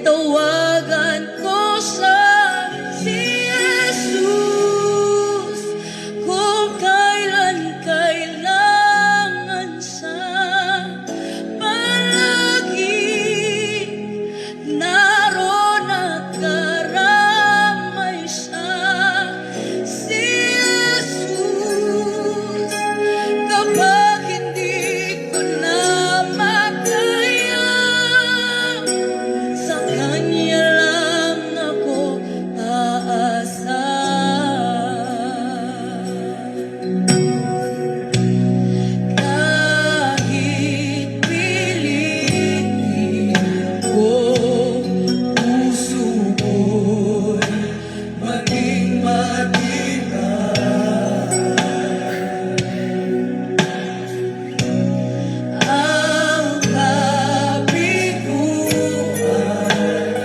tawagan ko sa si Jesus kung kailan kailangan sa palagi. Naroon at karamay siya, si Jesus. Kapag hindi ko na makaya, sa Kanya lang ako aasa. Kahit pilitin ko, puso ko'y maging matibay. Ang kabiguan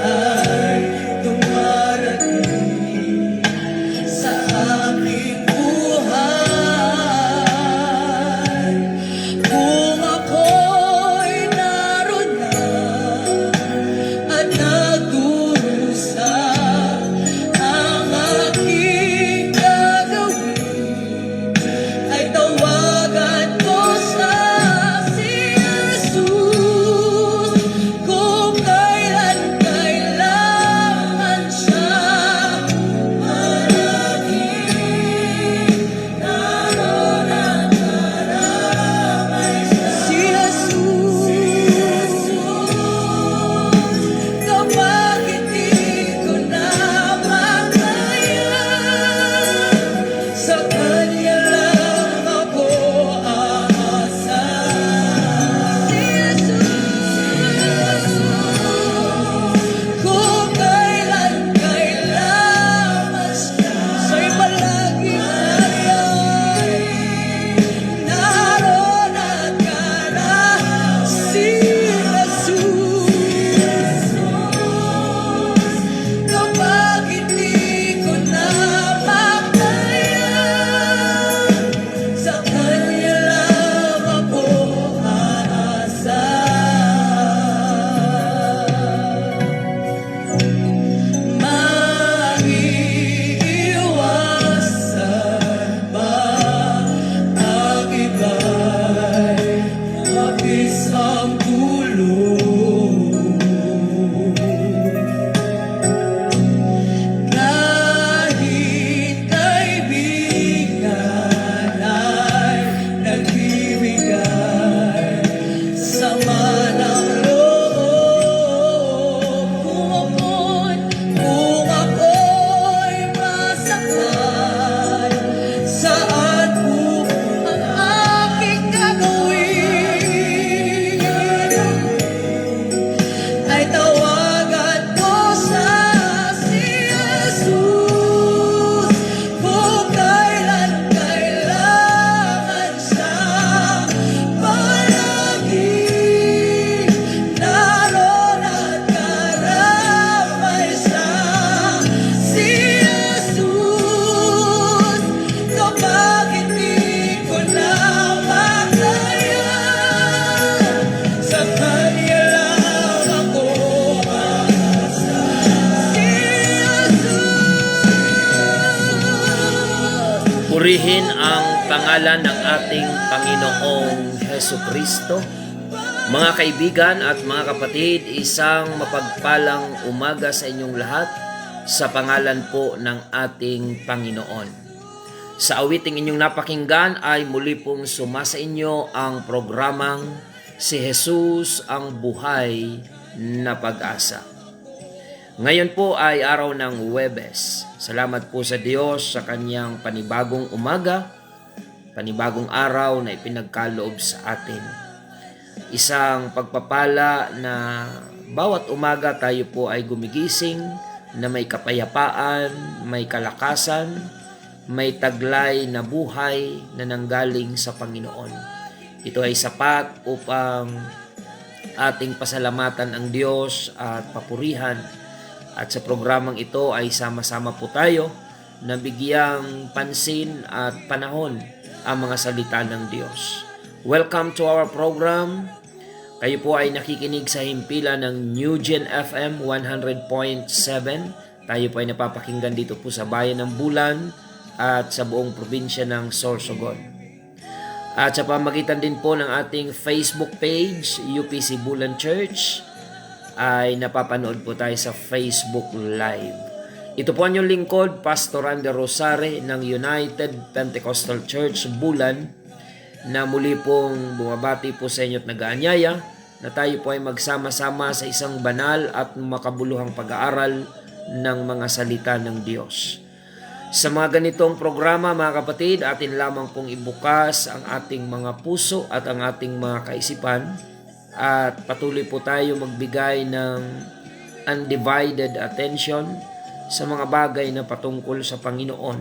ay dumarating sa aking buhay. Kung ako'y naroon na at nagdurusa, ang aking gagawin ay tawagan ko sa si Jesus kung kailan kailangan siya managing. Naroon at karamay siya, si Jesus. Kapag hindi ko na makaya, sa Kanya lang ako aasa. Si Jesus, kung kailan kailangan siya, siya'y palaging nariyan. Naroon at karamay si Jesus. Kapag hindi ko na makaya, sa Kanya lang ako aasa. Maiiwasan ba ang iba'y mabis ang dulo? Kahit kaibigan ay nagbibigay sama ng loob. Kung ako'y masaktan, saan po ang aking gagawin? Ay tawagan ko sa si Jesus kung kailan kailangan siya palagi. Naroon at karamay siya, si Jesus. Kapag hindi ko na makaya, sa Kanya lang ako aasa. Si Jesus. Purihin ang pangalan ng ating Panginoong Hesukristo. Mga kaibigan at mga kapatid, isang mapagpalang umaga sa inyong lahat sa pangalan po ng ating Panginoon. Sa awiting inyong napakinggan ay muli pong sumasa inyo ang programang Si Jesus ang Buhay na Pag-asa. Ngayon po ay araw ng Huwebes. Salamat po sa Diyos sa kanyang panibagong umaga, panibagong araw na ipinagkaloob sa atin. Isang pagpapala na bawat umaga tayo po ay gumigising na may kapayapaan, may kalakasan, may taglay na buhay na nanggaling sa Panginoon. Ito ay sapat upang ating pasalamatan ang Diyos at papurihan. At sa programang ito ay sama-sama po tayo na bigyang pansin at panahon ang mga salita ng Diyos. Welcome to our program. Kayo po ay nakikinig sa himpilan ng New Gen FM 100.7. Tayo po ay napapakinggan dito po sa Bayan ng Bulan at sa buong probinsya ng Sorsogon. At sa pamagitan din po ng ating Facebook page, UPC Bulan Church, ay napapanood po tayo sa Facebook Live. Ito po ang inyong lingkod, Pastor Ander Rosare ng United Pentecostal Church Bulan, na muli pong bumabati po sa inyo at nag-aanyaya na tayo po ay magsama-sama sa isang banal at makabuluhang pag-aaral ng mga salita ng Diyos. Sa mga ganitong programa, mga kapatid, atin lamang pong ibukas ang ating mga puso at ang ating mga kaisipan at patuloy po tayo magbigay ng undivided attention sa mga bagay na patungkol sa Panginoon,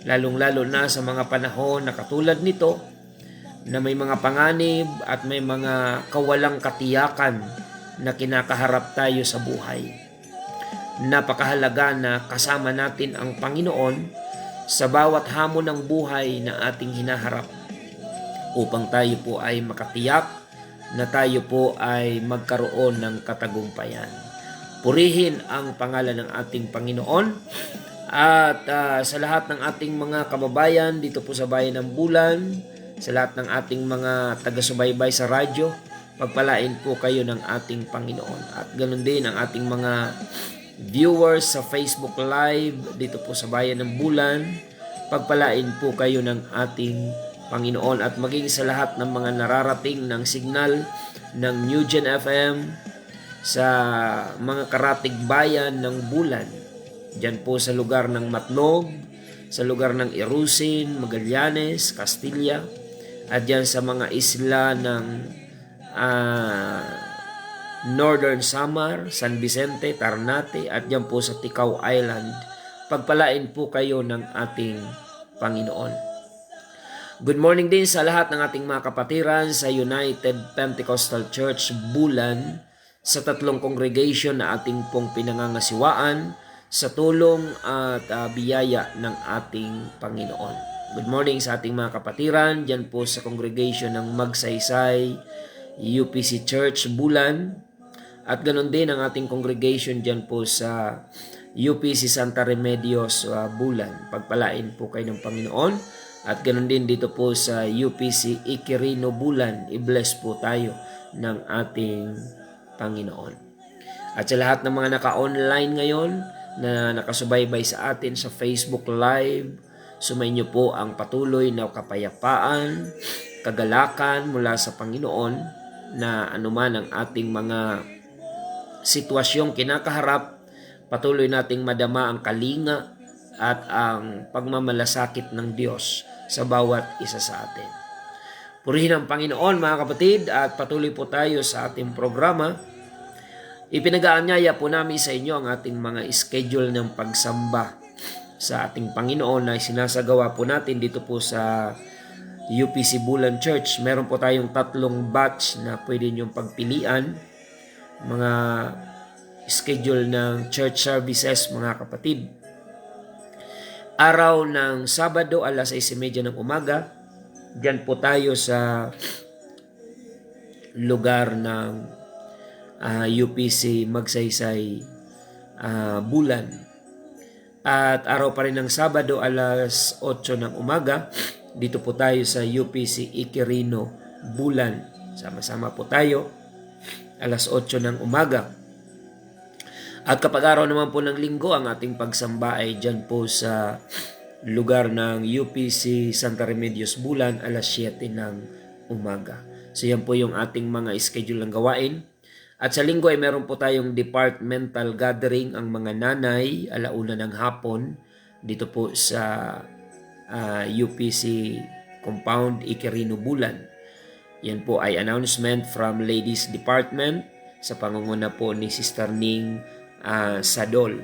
lalong-lalo na sa mga panahon na katulad nito, na may mga panganib at may mga kawalang katiyakan na kinakaharap tayo sa buhay. Napakahalaga na kasama natin ang Panginoon sa bawat hamon ng buhay na ating hinaharap upang tayo po ay makatiyak na tayo po ay magkaroon ng katagumpayan. Purihin ang pangalan ng ating Panginoon at sa lahat ng ating mga kababayan dito po sa Bayan ng Bulan, sa lahat ng ating mga taga-subaybay sa radyo, pagpalain po kayo ng ating Panginoon. At ganoon din ang ating mga viewers sa Facebook Live dito po sa Bayan ng Bulan, pagpalain po kayo ng ating Panginoon at maging sa lahat ng mga nararating ng signal ng New Gen FM sa mga karatig bayan ng Bulan. Diyan po sa lugar ng Matnog, sa lugar ng Irusin, Magallanes, Castilla, at diyan sa mga isla ng Northern Samar, San Vicente, Ternate, at diyan po sa Ticao Island. Pagpalain po kayo ng ating Panginoon. Good morning din sa lahat ng ating mga kapatiran sa United Pentecostal Church Bulan, sa tatlong congregation na ating pong pinangangasiwaan sa tulong at biyaya ng ating Panginoon. Good morning sa ating mga kapatiran dyan po sa congregation ng Magsaysay UPC Church Bulan, at ganoon din ang ating congregation dyan po sa UPC Santa Remedios Bulan. Pagpalain po kayo ng Panginoon. At ganoon din dito po sa UPC Iquirino Bulan. I-bless po tayo ng ating Panginoon. At sa lahat ng mga naka-online ngayon na nakasubaybay sa atin sa Facebook Live, sumainyo po ang patuloy na kapayapaan, kagalakan mula sa Panginoon, na anuman ang ating mga sitwasyong kinakaharap, patuloy nating madama ang kalinga at ang pagmamalasakit ng Diyos sa bawat isa sa atin. Purihin ang Panginoon, mga kapatid, at patuloy po tayo sa ating programa. Ipinag-aanyaya po namin sa inyo ang ating mga schedule ng pagsamba sa ating Panginoon na sinasagawa po natin dito po sa UPC Bulan Church. Meron po tayong 3 batch na pwede niyong pagpilian. Mga schedule ng church services, mga kapatid. Araw ng Sabado, alas 6:30 ng umaga. Diyan po tayo sa lugar ng UPC Magsaysay Bulan. At araw pa rin ng Sabado, alas 8 ng umaga, dito po tayo sa UPC Iquirino Bulan. Sama-sama po tayo, alas 8 ng umaga. At kapag araw naman po ng Linggo, ang ating pagsamba ay dyan po sa lugar ng UPC Santa Remedios Bulan, alas 7 ng umaga. So yan po yung ating mga schedule ng gawain. At sa Linggo ay meron po tayong departmental gathering ang mga nanay, alauna ng hapon, dito po sa UPC Compound Iquirino Bulan. Yan po ay announcement from Ladies Department sa pangunguna po ni Sister Ning Sadol,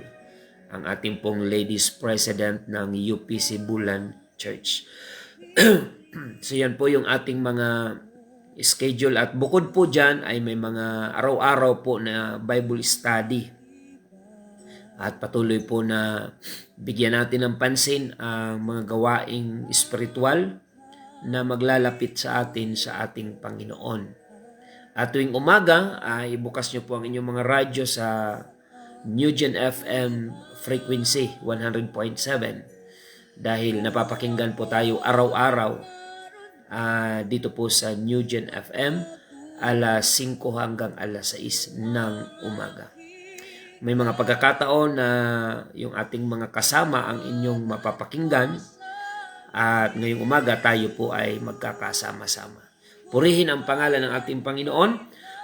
ang ating pong Ladies President ng UPC Bulan Church. So yan po yung ating mga schedule, at bukod po dyan ay may mga araw-araw po na Bible study, at patuloy po na bigyan natin ng pansin ang mga gawaing espiritual na maglalapit sa atin sa ating Panginoon. At tuwing umaga ay bukas nyo po ang inyong mga radyo sa New Gen FM frequency 100.7 dahil napapakinggan po tayo araw-araw dito po sa New Gen FM alas 5 hanggang alas 6 ng umaga. May mga pagkakataon na yung ating mga kasama ang inyong mapapakinggan at ngayong umaga tayo po ay magkakasama-sama. Purihin ang pangalan ng ating Panginoon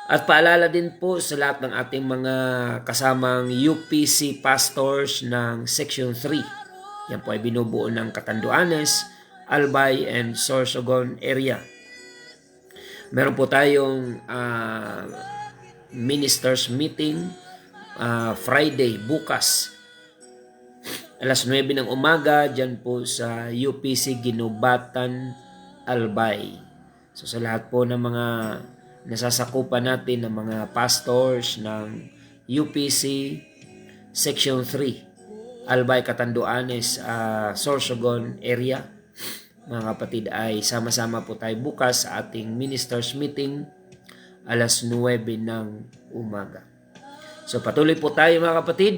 at paalala din po sa lahat ng ating mga kasamang UPC pastors ng Section 3. Yan po ay binubuo ng Catanduanes, Albay, and Sorsogon area. Meron po tayong ministers meeting Friday, bukas. Alas 9 ng umaga, dyan po sa UPC Ginubatan, Albay. So sa lahat po ng mga nasasakupan natin ng mga pastors ng UPC Section 3, Albay, Catanduanes, Sorsogon area, mga kapatid, ay sama-sama po tayo bukas sa ating ministers meeting alas 9 ng umaga. So patuloy po tayo mga kapatid.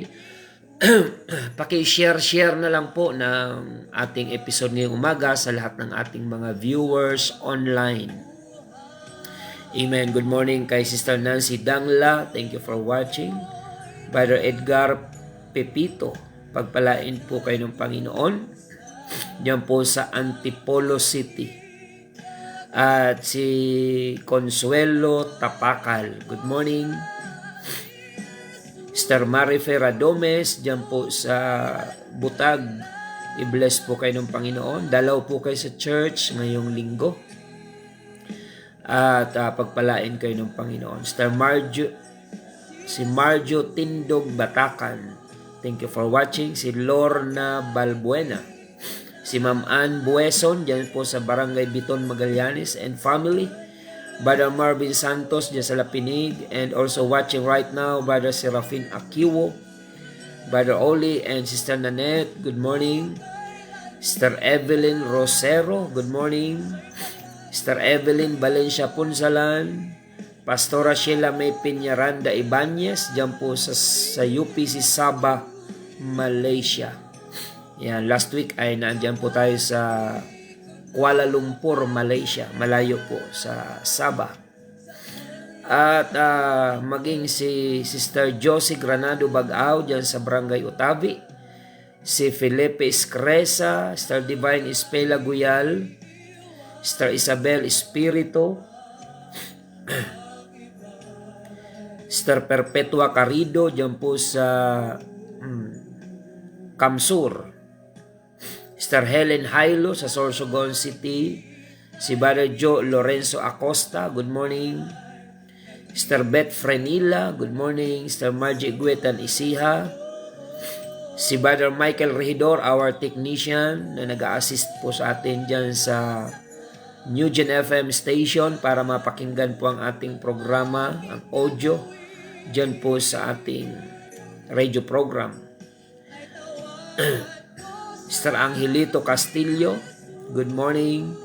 Paki-share na lang po ng ating episode ngayong umaga sa lahat ng ating mga viewers online. Amen. Good morning kay Sister Nancy Dangla. Thank you for watching. Brother Edgar Pepito. Pagpalain po kayo ng Panginoon. Diyan po sa Antipolo City. At si Consuelo Tapacal. Good morning. Sister Marife Radomes, dyan po sa Butag. I-bless po kayo ng Panginoon. Dalaw po kayo sa church ngayong linggo. At pagpalain kayo ng Panginoon. Sister si Marjo Tindog Batakan. Thank you for watching. Si Lorna Balbuena. Si Ma'am Ann Bueson, dyan po sa Barangay Biton, Magallanes and family. Brother Marvin Santos dyan sa Lapinig, and also watching right now Brother Serafin Akiwo, Brother Oli and Sister Nanette, good morning. Sister Evelyn Rosero, good morning. Sister Evelyn Valencia Punsalan, Pastora Sheila May Piñaranda Ibanez dyan po sa UPC Sabah, Malaysia. Yan, last week ay naandyan po tayo sa Kuala Lumpur, Malaysia. Malayo po sa Sabah. At maging si Sister Josie Granado Bagao dyan sa Barangay Utabi. Si Felipe Escresa, Sister Divine Ispela Guyal, Sister Isabel Espirito, Sister Perpetua Carido dyan po sa Kamsur. Sister Helen Hailo sa Sorsogon City. Si Brother Joe Lorenzo Acosta, good morning. Sister Beth Frenila, good morning. Sister Margie Guetan Isiha. Si Brother Michael Regidor, our technician, na nag-assist po sa atin dyan sa New Gen FM station para mapakinggan po ang ating programa, ang audio, dyan po sa ating radio program. Sister Angelito Castillo, good morning.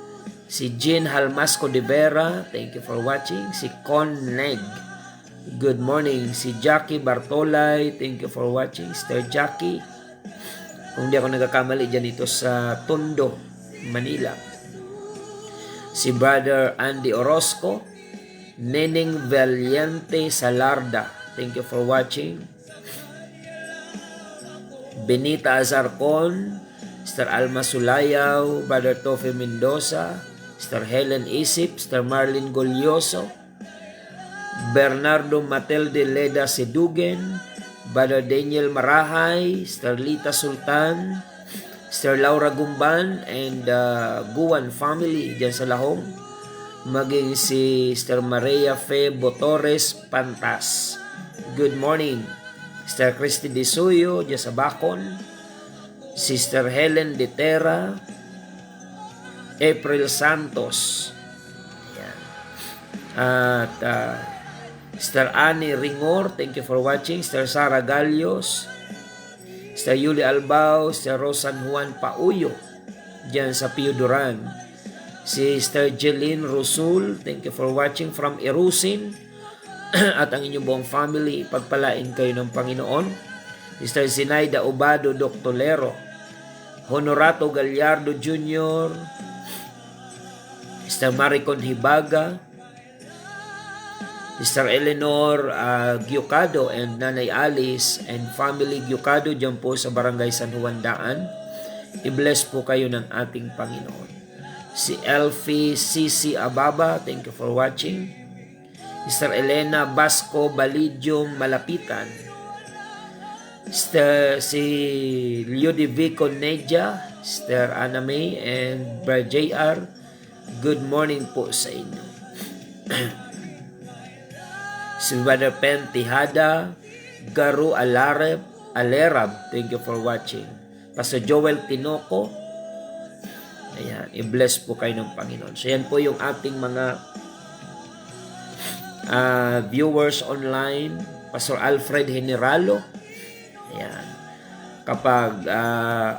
Si Jean Halmasco de Vera, thank you for watching. Si Con Neg, good morning. Si Jackie Bartolay, thank you for watching. Sister Jackie, kung di ako nagkakamali dyan ito sa Tondo, Manila. Si Brother Andy Orozco, Neneng Valiente Salarda, thank you for watching. Benita Azarcon, Sister Alma Sulayaw, Brother Tofe Mendoza, Sister Helen Isip, Sister Marlene Golyoso, Bernardo Matelde Leda Sedugen, Brother Daniel Marahay, Sister Lita Sultan, Sister Laura Gumban, and Guan family dyan sa Lahong. Maging si Sister Maria Fe Botores Pantas. Good morning. Sister Christy De Suyo dyan sa Bacon. Sister Helen De Terra, April Santos. Yan. At Sister Annie Ringor, thank you for watching. Sister Sara Galios, Sister Yuli Albao, Sister Rosan Juan Pauyo, dyan sa Pio Duran. Sister Jeline Rosul, thank you for watching from Irusin. At ang inyong buong family, pagpalain kayo ng Panginoon. Sister Zinaida Obado Doctolero, Honorato Gallardo Jr., Sister Maricon Hibaga, Sister Eleanor Giocado and Nanay Alice and family Giocado dyan po sa Barangay San Juan Daan. I-bless po kayo ng ating Panginoon. Si Elfie Cici Ababa, thank you for watching. Sister Elena Basco Balidyong Malapitan. Si Ludovico Neja, Sister Anna May and Brad JR, good morning po sa inyo. Si Brother Pen Tihada, Garu Alerab, thank you for watching. Pastor Joel Tinoco, ayan, i-bless po kayo ng Panginoon. So yan po yung ating mga viewers online. Pastor Alfred Generalo, ayan, kapag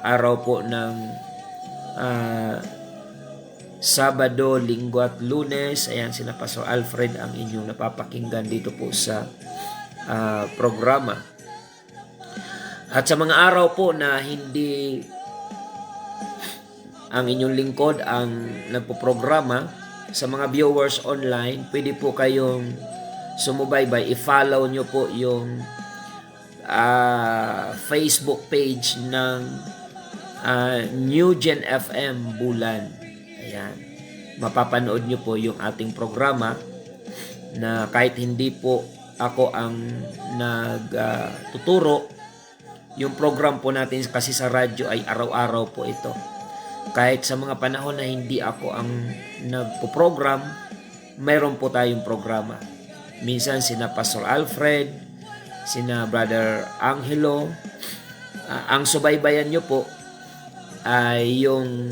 araw po ng Sabado, Linggo at Lunes, ayan, sina Pastor Alfred ang inyong napapakinggan dito po sa programa. At sa mga araw po na hindi ang inyong lingkod ang nagpo-programa, sa mga viewers online, pwede po kayong sumubaybay. I-follow nyo po yung Facebook page ng New Gen FM Bulan. Ayan. Mapapanood nyo po yung ating programa na kahit hindi po ako ang nagtuturo, yung program po natin kasi sa radyo ay araw-araw po ito. Kahit sa mga panahon na hindi ako ang nagpo-program, mayroon po tayong programa. Minsan sina Pastor Alfred, sina Brother Angelo. Ang subaybayan nyo po ay yung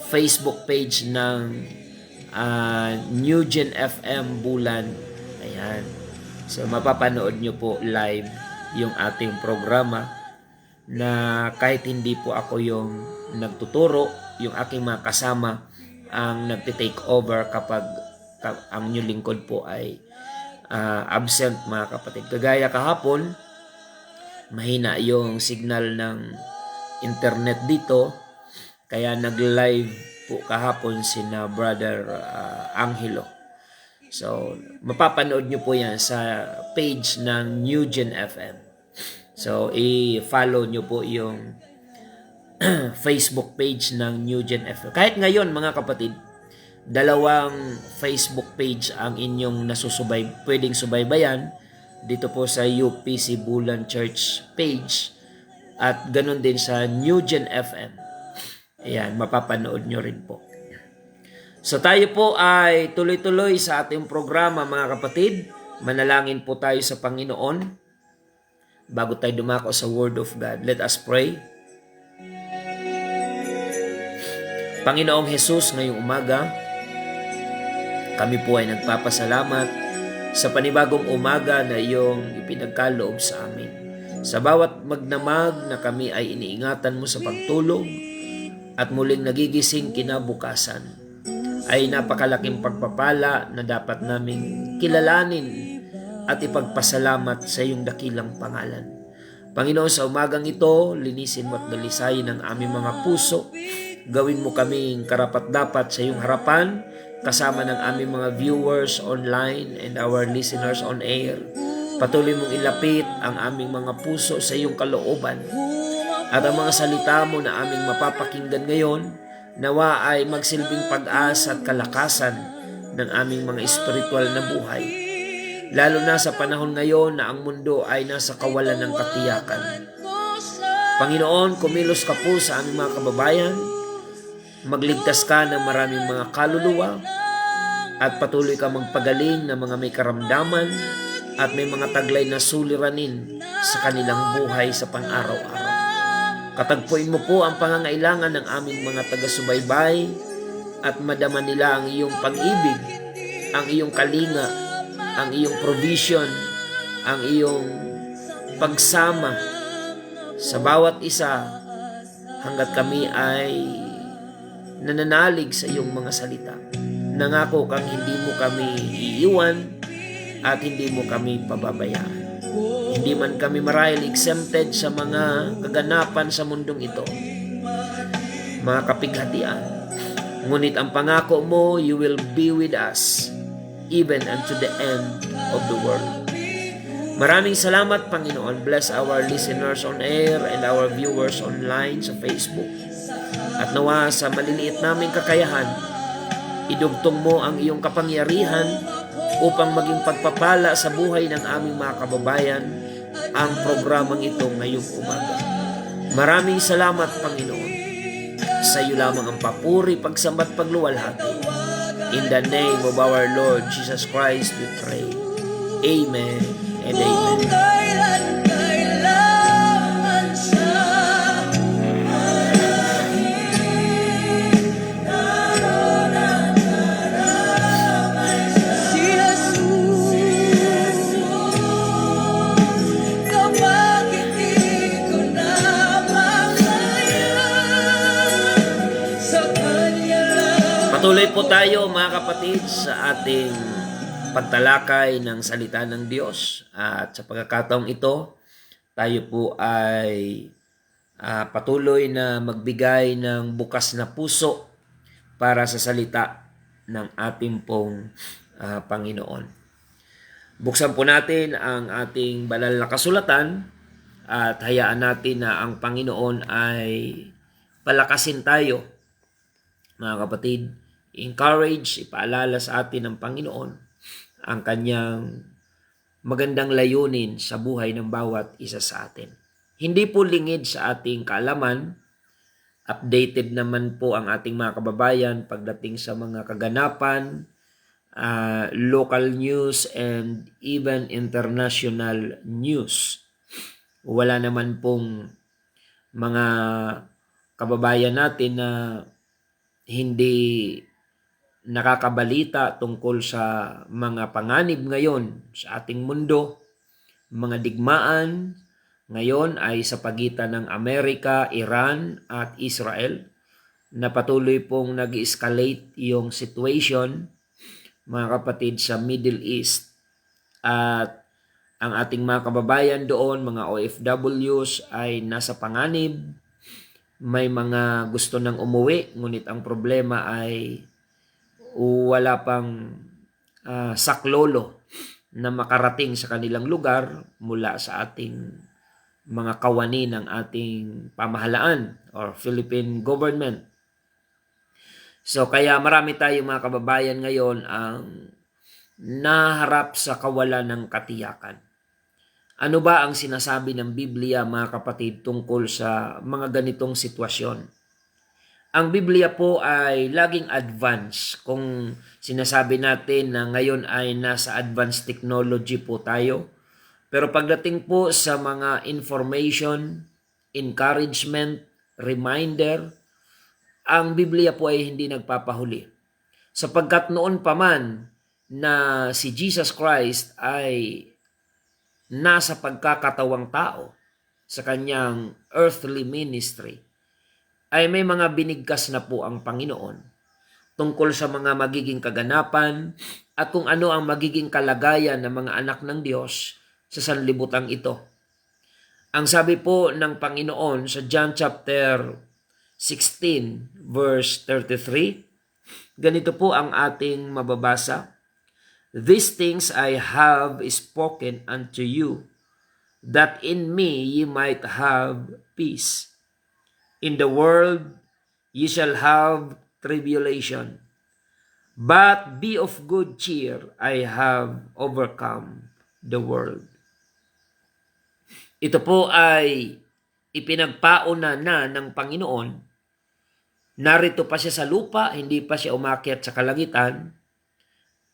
Facebook page ng New Gen FM Bulan. Ayan. So mapapanood nyo po live yung ating programa na kahit hindi po ako yung nagtuturo, yung aking mga kasama ang nagte-take over kapag ang inyong lingkod po ay absent, mga kapatid. Kagaya kahapon, mahina yung signal ng internet dito, kaya nag-live po kahapon sina Brother Angelo. So, mapapanood nyo po yan sa page ng New Gen FM. So, i-follow nyo po yung Facebook page ng New Gen FM. Kahit ngayon, mga kapatid, dalawang Facebook page ang inyong pwedeng subaybayan dito po sa UPC Bulan Church page at ganun din sa New Gen FM. Ayan, mapapanood nyo rin po. So tayo po ay tuloy-tuloy sa ating programa, mga kapatid. Manalangin po tayo sa Panginoon bago tayo dumako sa Word of God. Let us pray. Panginoong Jesus, ngayong umaga, kami po ay nagpapasalamat sa panibagong umaga na iyong ipinagkaloob sa amin. Sa bawat magdamag na kami ay iniingatan mo sa pagtulog at muling nagigising kinabukasan, ay napakalaking pagpapala na dapat naming kilalanin at ipagpasalamat sa iyong dakilang pangalan. Panginoon, sa umagang ito, linisin mo at dalisayin ang aming mga puso. Gawin mo kaming karapat-dapat sa iyong harapan, kasama ng aming mga viewers online and our listeners on air. Patuloy mong ilapit ang aming mga puso sa iyong kalooban. At ang mga salita mo na aming mapapakinggan ngayon, nawa ay magsilbing pag-asa at kalakasan ng aming mga espiritual na buhay. Lalo na sa panahon ngayon na ang mundo ay nasa kawalan ng katiyakan. Panginoon, kumilos ka po sa aming mga kababayan. Magligtas ka ng maraming mga kaluluwa at patuloy ka magpagaling ng mga may karamdaman at may mga taglay na suliranin sa kanilang buhay sa pang-araw-araw. Katagpuin mo po ang pangangailangan ng aming mga taga-subaybay at madama nila ang iyong pag-ibig, ang iyong kalinga, ang iyong provision, ang iyong pagsama sa bawat isa hanggat kami ay nananalig sa iyong mga salita. Nangako kang hindi mo kami iiwan at hindi mo kami pababayaan. Hindi man kami marahil exempted sa mga kaganapan sa mundong ito, mga kapighatian. Ngunit ang pangako mo, you will be with us even unto the end of the world. Maraming salamat, Panginoon. Bless our listeners on air and our viewers online sa Facebook. At nawa sa maliliit naming kakayahan, idugtong mo ang iyong kapangyarihan upang maging pagpapala sa buhay ng aming mga kababayan ang programang ito ngayong umaga. Maraming salamat, Panginoon. Sa iyo lamang ang papuri, pagsambat, pagluwalhati. In the name of our Lord Jesus Christ we pray. Amen and amen. Kailangan sa si Jesus, kapag hindi ko na makaya, sa Kanya lang. Patuloy po tayo, mga kapatid, sa ating pagtalakay ng salita ng Diyos. At sa pagkakataong ito, tayo po ay patuloy na magbigay ng bukas na puso para sa salita ng ating pong Panginoon. Buksan po natin ang ating banal na kasulatan at hayaan natin na ang Panginoon ay palakasin tayo, mga kapatid. Encourage, ipaalala sa atin ng Panginoon ang kanyang magandang layunin sa buhay ng bawat isa sa atin. Hindi po lingid sa ating kaalaman, updated naman po ang ating mga kababayan pagdating sa mga kaganapan, local news, and even international news. Wala naman pong mga kababayan natin na hindi nakakabalita tungkol sa mga panganib ngayon sa ating mundo, mga digmaan ngayon ay sa pagitan ng Amerika, Iran at Israel, na patuloy pong nag-escalate yung situation, mga kapatid, sa Middle East. At ang ating mga kababayan doon, mga OFWs, ay nasa panganib. May mga gusto nang umuwi, ngunit ang problema ay wala pang saklolo na makarating sa kanilang lugar mula sa ating mga kawani ng ating pamahalaan or Philippine government. So kaya marami tayong mga kababayan ngayon ang naharap sa kawalan ng katiyakan. Ano ba ang sinasabi ng Biblia, mga kapatid, tungkol sa mga ganitong sitwasyon? Ang Biblia po ay laging advance. Kung sinasabi natin na ngayon ay nasa advanced technology po tayo, pero pagdating po sa mga information, encouragement, reminder, ang Biblia po ay hindi nagpapahuli. Sapagkat noon pa man na si Jesus Christ ay nasa pagkakatawang tao sa kanyang earthly ministry, ay may mga binigkas na po ang Panginoon tungkol sa mga magiging kaganapan at kung ano ang magiging kalagayan ng mga anak ng Diyos sa sanlibutang ito. Ang sabi po ng Panginoon sa John chapter 16 verse 33, ganito po ang ating mababasa. These things I have spoken unto you, that in me ye might have peace. In the world ye shall have tribulation, but be of good cheer, I have overcome the world. Ito po ay ipinagpauna na ng Panginoon. Narito pa siya sa lupa, hindi pa siya umakyat sa kalangitan,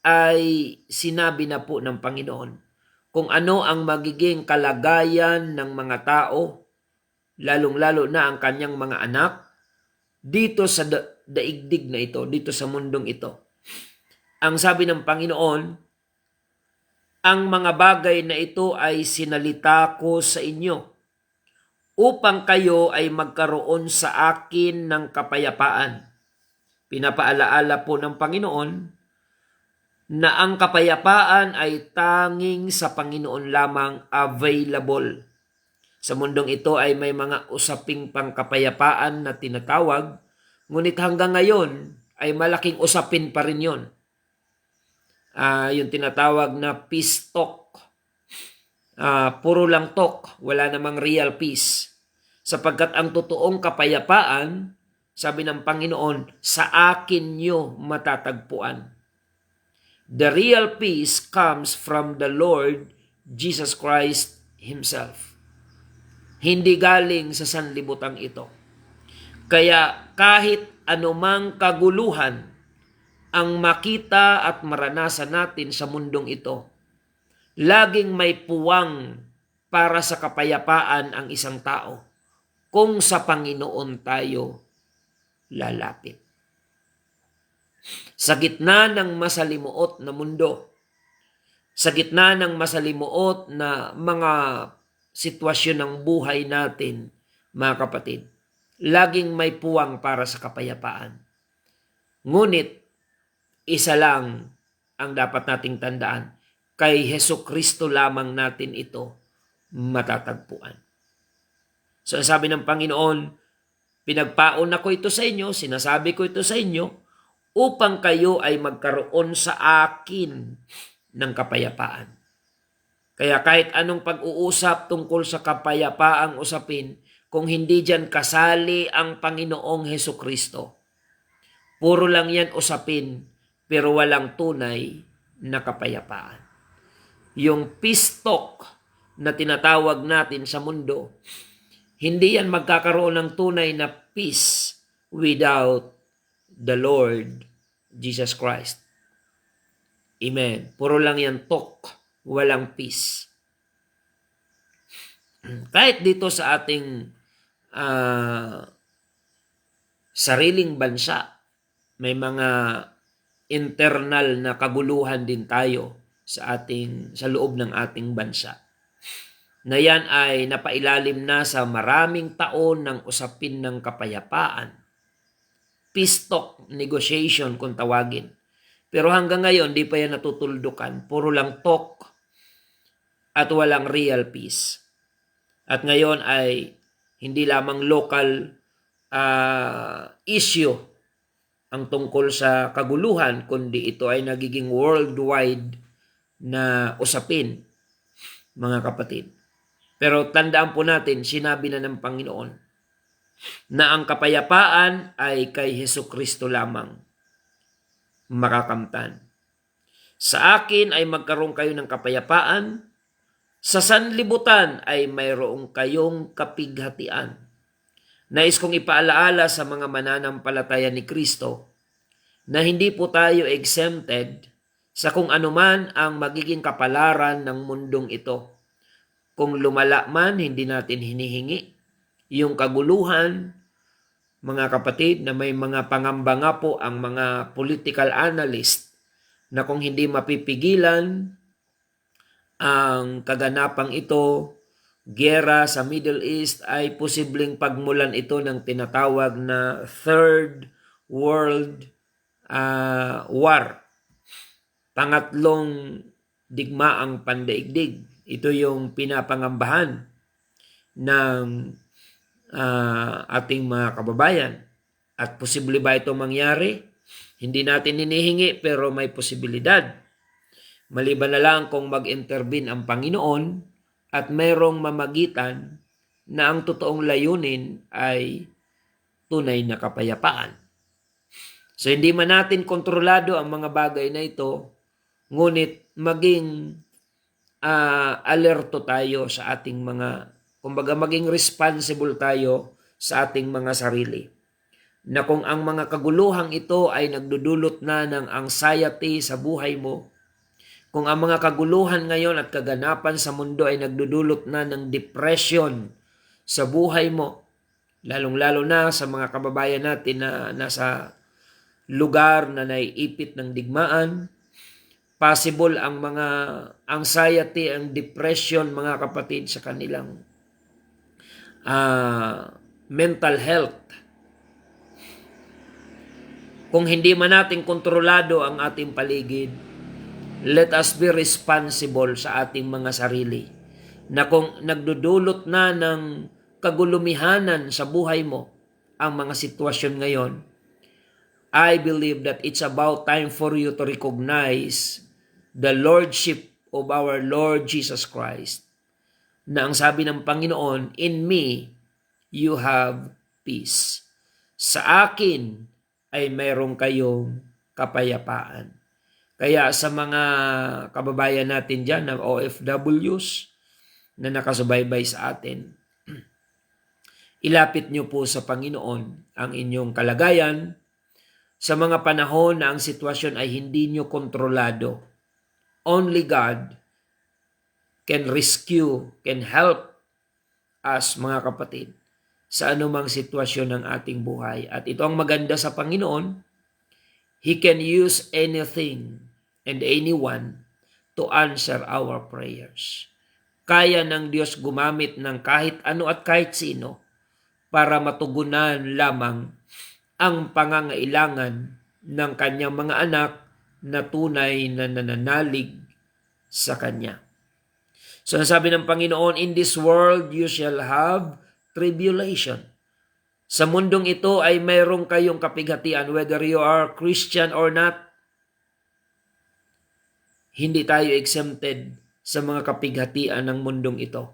ay sinabi na po ng Panginoon kung ano ang magiging kalagayan ng mga tao, lalong-lalo na ang kanyang mga anak, dito sa daigdig na ito, dito sa mundong ito. Ang sabi ng Panginoon, ang mga bagay na ito ay sinalita ko sa inyo upang kayo ay magkaroon sa akin ng kapayapaan. Pinapaalaala po ng Panginoon na ang kapayapaan ay tanging sa Panginoon lamang available. Sa mundong ito ay may mga usaping pangkapayapaan na tinatawag, ngunit hanggang ngayon ay malaking usapin pa rin yun. Yung tinatawag na peace talk. Puro lang talk, wala namang real peace. Sapagkat ang totoong kapayapaan, sabi ng Panginoon, sa akin nyo matatagpuan. The real peace comes from the Lord Jesus Christ Himself. Hindi galing sa sanlibutan ito. Kaya kahit anumang kaguluhan ang makita at maranasan natin sa mundong ito, laging may puwang para sa kapayapaan ang isang tao kung sa Panginoon tayo lalapit. Sa gitna ng masalimuot na mundo, sa gitna ng masalimuot na mga sitwasyon ng buhay natin, mga kapatid, laging may puwang para sa kapayapaan. Ngunit, isa lang ang dapat nating tandaan, kay Hesukristo lamang natin ito matatagpuan. So, sabi ng Panginoon, pinagpaon ako ito sa inyo, sinasabi ko ito sa inyo, upang kayo ay magkaroon sa akin ng kapayapaan. Kaya kahit anong pag-uusap tungkol sa kapayapaang usapin, kung hindi dyan kasali ang Panginoong Hesukristo, puro lang yan usapin, pero walang tunay na kapayapaan. Yung peace talk na tinatawag natin sa mundo, hindi yan magkakaroon ng tunay na peace without the Lord Jesus Christ. Amen. Puro lang yan talk, walang peace. Kahit dito sa ating sariling bansa, may mga internal na kaguluhan din tayo sa loob ng ating bansa. Na yan ay napailalim na sa maraming taon ng usapin ng kapayapaan. Peace talk, negotiation kung tawagin. Pero hanggang ngayon, di pa yan natutuldukan. Puro lang talk at walang real peace. At ngayon ay hindi lamang local issue ang tungkol sa kaguluhan, kundi ito ay nagiging worldwide na usapin, mga kapatid. Pero tandaan po natin, sinabi na ng Panginoon, na ang kapayapaan ay kay Hesukristo lamang makakamtan. Sa akin ay magkaroon kayo ng kapayapaan, sa sanlibutan ay mayroong kayong kapighatian. Nais kong ipaalaala sa mga mananampalataya ni Kristo na hindi po tayo exempted sa kung anuman ang magiging kapalaran ng mundong ito. Kung lumala man, hindi natin hinihingi. Yung kaguluhan, mga kapatid, na may mga pangamba nga po ang mga political analyst na kung hindi mapipigilan ang kaganapang ito, giyera sa Middle East, ay posibleng pagmulan ito ng tinatawag na Third World War. Pangatlong digmaang pandaigdig. Ito yung pinapangambahan ng ating mga kababayan. At posible ba ito mangyari? Hindi natin hinihingi pero may posibilidad. Maliban na lang kung mag-intervene ang Panginoon at mayroong mamagitan na ang totoong layunin ay tunay na kapayapaan. So hindi man natin kontrolado ang mga bagay na ito, ngunit maging alerto tayo sa ating kumbaga maging responsible tayo sa ating mga sarili. Na kung ang mga kaguluhang ito ay nagdudulot na ng anxiety sa buhay mo, kung ang mga kaguluhan ngayon at kaganapan sa mundo ay nagdudulot na ng depression sa buhay mo, lalong-lalo na sa mga kababayan natin na nasa lugar na naiipit ng digmaan, possible ang mga anxiety, ang depression, mga kapatid, sa kanilang mental health. Kung hindi man natin kontrolado ang ating paligid, let us be responsible sa ating mga sarili. Na kung nagdudulot na ng kagulumihanan sa buhay mo ang mga sitwasyon ngayon, I believe that it's about time for you to recognize the Lordship of our Lord Jesus Christ. Na ang sabi ng Panginoon, in me, you have peace. Sa akin ay mayroon kayong kapayapaan. Kaya sa mga kababayan natin dyan, ng OFWs na nakasubaybay sa atin, ilapit niyo po sa Panginoon ang inyong kalagayan sa mga panahon na ang sitwasyon ay hindi niyo kontrolado. Only God can rescue, can help us, mga kapatid, sa anumang sitwasyon ng ating buhay. At ito ang maganda sa Panginoon, He can use anything and anyone to answer our prayers. Kaya ng Diyos gumamit ng kahit ano at kahit sino para matugunan lamang ang pangangailangan ng kanyang mga anak na tunay na nananalig sa Kanya. So nasabi ng Panginoon, in this world you shall have tribulation. Sa mundong ito ay mayroong kayong kapighatian, whether you are Christian or not. Hindi tayo exempted sa mga kapighatian ng mundong ito.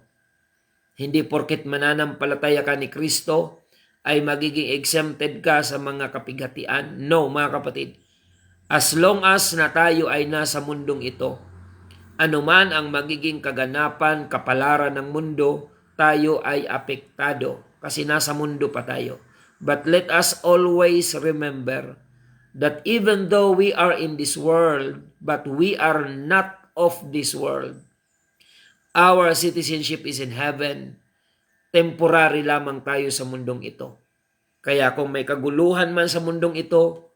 Hindi porket mananampalataya ka ni Kristo ay magiging exempted ka sa mga kapighatian. No, mga kapatid. As long as na tayo ay nasa mundong ito, anuman ang magiging kaganapan, kapalaran ng mundo, tayo ay apektado kasi nasa mundo pa tayo. But let us always remember that even though we are in this world, but we are not of this world. Our citizenship is in heaven. Temporary lamang tayo sa mundong ito. Kaya kung may kaguluhan man sa mundong ito,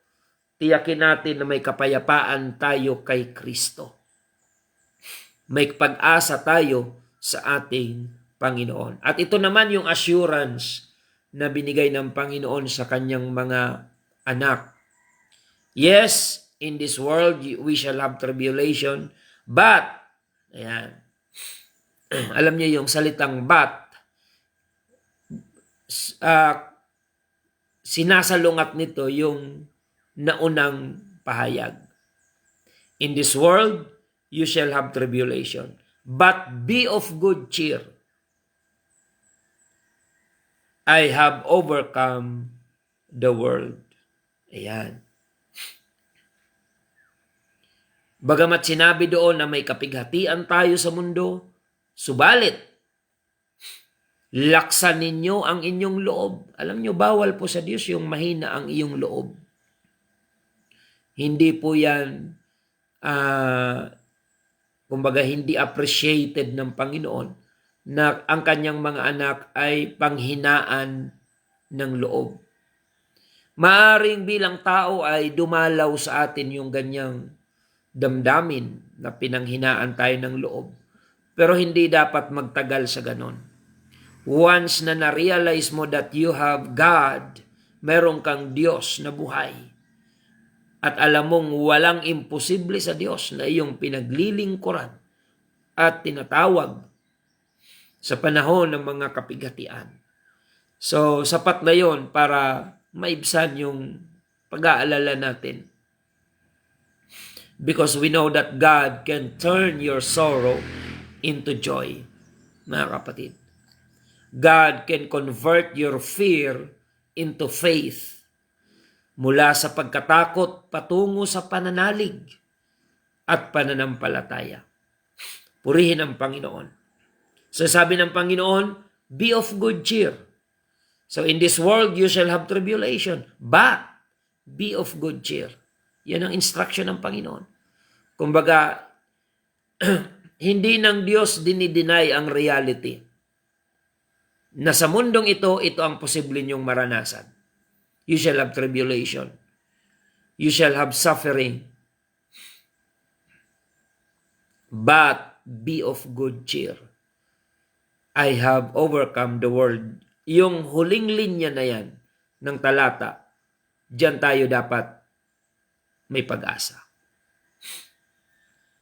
tiyakin natin na may kapayapaan tayo kay Kristo. May pag-asa tayo sa ating Panginoon. At ito naman yung assurance na binigay ng Panginoon sa kanyang mga anak. Yes, in this world we shall have tribulation, but, ayan, alam niyo yung salitang but, sinasalungat nito yung naunang pahayag. In this world, you shall have tribulation, but be of good cheer. I have overcome the world. Ayan. Bagamat sinabi doon na may kapighatian tayo sa mundo, subalit, laksan ninyo ang inyong loob. Alam nyo, bawal po sa Diyos yung mahina ang iyong loob. Hindi po yan, kumbaga, hindi appreciated ng Panginoon na ang kanyang mga anak ay panghinaan ng loob. Maaring bilang tao ay dumalaw sa atin yung ganyang damdamin na pinanghinaan tayo ng loob. Pero hindi dapat magtagal sa ganon. Once na na-realize mo that you have God, meron kang Diyos na buhay, at alam mong walang imposible sa Diyos na iyong pinaglilingkuran at tinatawag sa panahon ng mga kapighatian. So, sapat na yon para maibsan yung pag-aalala natin. Because we know that God can turn your sorrow into joy, mga kapatid. God can convert your fear into faith. Mula sa pagkatakot patungo sa pananalig at pananampalataya. Purihin ang Panginoon. So sabi ng Panginoon, be of good cheer. So in this world you shall have tribulation, but be of good cheer. Yan ang instruction ng Panginoon. Kumbaga, hindi ng Diyos dinideny ang reality na sa mundong ito ang posible niyong maranasan. You shall have tribulation. You shall have suffering. But be of good cheer. I have overcome the world. Yung huling linya na yan ng talata, diyan tayo dapat may pag-asa.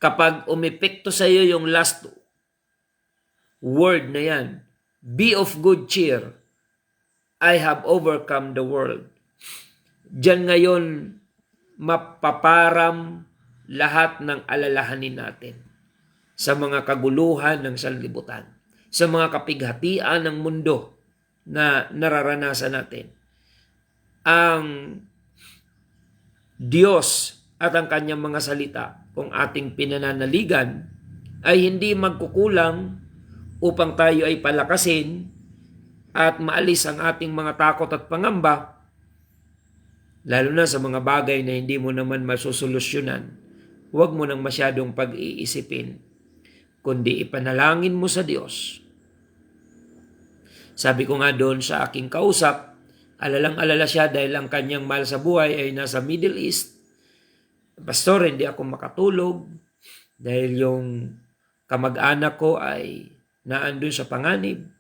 Kapag umepekto sa iyo yung last word na yan, be of good cheer, I have overcome the world. Diyan ngayon mapaparam lahat ng alalahanin natin sa mga kaguluhan ng sanlibutan, sa mga kapighatian ng mundo na nararanasan natin. Ang Diyos at ang kanyang mga salita, kung ating pinananaligan, ay hindi magkukulang upang tayo ay palakasin at maalis ang ating mga takot at pangamba, lalo na sa mga bagay na hindi mo naman masusolusyonan. Huwag mo nang masyadong pag-iisipin, kundi ipanalangin mo sa Diyos. Sabi ko nga doon sa aking kausap, alalang-alala siya dahil ang kanyang mahal sa buhay ay nasa Middle East. Pastor, hindi ako makatulog dahil yung kamag-anak ko ay naandun sa panganib.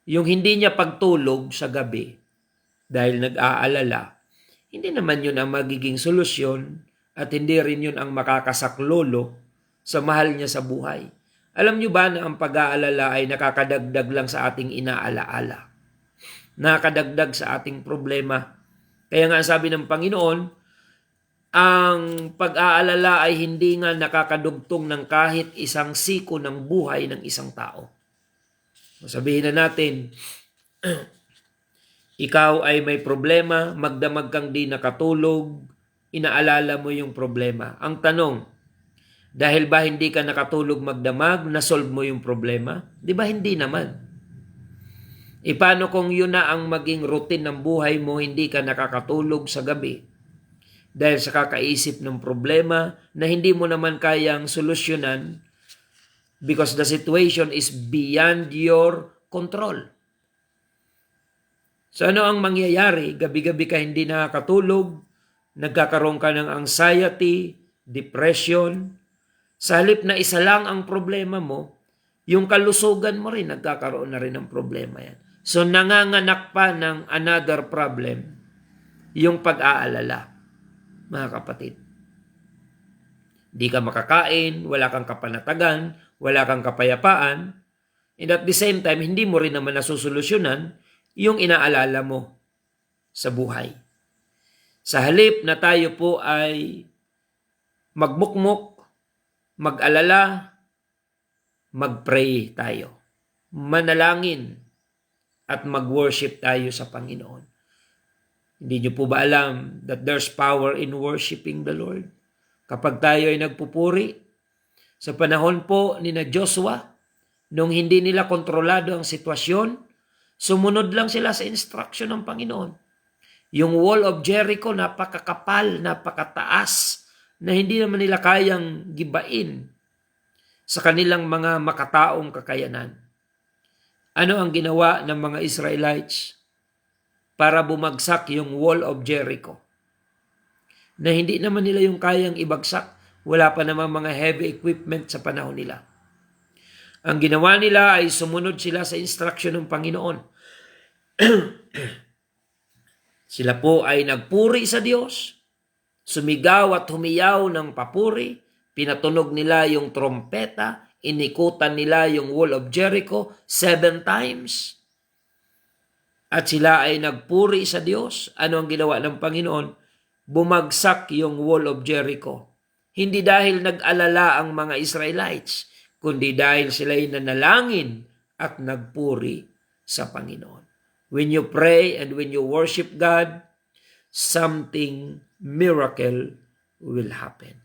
Yung hindi niya pagtulog sa gabi dahil nag-aalala, hindi naman yun ang magiging solusyon at hindi rin yun ang makakasaklolo sa mahal niya sa buhay. Alam niyo ba na ang pag-aalala ay nakakadagdag lang sa ating inaalaala? Nakakadagdag sa ating problema. Kaya nga sabi ng Panginoon, ang pag-aalala ay hindi nga nakakadugtong ng kahit isang siko ng buhay ng isang tao. Sabihin na natin, ikaw ay may problema, magdamag kang di nakatulog, inaalala mo yung problema. Ang tanong, dahil ba hindi ka nakatulog magdamag, nasolve mo yung problema? Di ba hindi naman? Paano kung yun na ang maging routine ng buhay mo, hindi ka nakakatulog sa gabi? Dahil sa kakaisip ng problema na hindi mo naman kayang solusyonan because the situation is beyond your control. So ano ang mangyayari? Gabi-gabi ka hindi nakakatulog, nagkakaroon ka ng anxiety, depression. Sa halip na isa lang ang problema mo, yung kalusugan mo rin, nagkakaroon na rin ng problema yan. So nanganganak pa ng another problem, yung pag-aalala, mga kapatid. Di ka makakain, wala kang kapanatagan, wala kang kapayapaan, and at the same time, hindi mo rin naman nasusolusyonan yung inaalala mo sa buhay. Sa halip na tayo po ay magmukmok, mag-alala, mag-pray tayo, manalangin, at mag-worship tayo sa Panginoon. Hindi niyo po ba alam that there's power in worshiping the Lord? Kapag tayo ay nagpupuri, sa panahon po ni na Joshua, nung hindi nila kontrolado ang sitwasyon, sumunod lang sila sa instruction ng Panginoon. Yung wall of Jericho, napakakapal, napakataas, na hindi naman nila kayang gibain sa kanilang mga makataong kakayanan. Ano ang ginawa ng mga Israelites para bumagsak yung wall of Jericho? Na hindi naman nila yung kayang ibagsak. Wala pa namang mga heavy equipment sa panahon nila. Ang ginawa nila ay sumunod sila sa instruction ng Panginoon. Sila po ay nagpuri sa Diyos, sumigaw at humiyaw ng papuri, pinatunog nila yung trompeta, inikutan nila yung wall of Jericho 7 times. At sila ay nagpuri sa Diyos. Ano ang ginawa ng Panginoon? Bumagsak yung wall of Jericho. Hindi dahil nag-alala ang mga Israelites, kundi dahil sila'y nanalangin at nagpuri sa Panginoon. When you pray and when you worship God, something miracle will happen.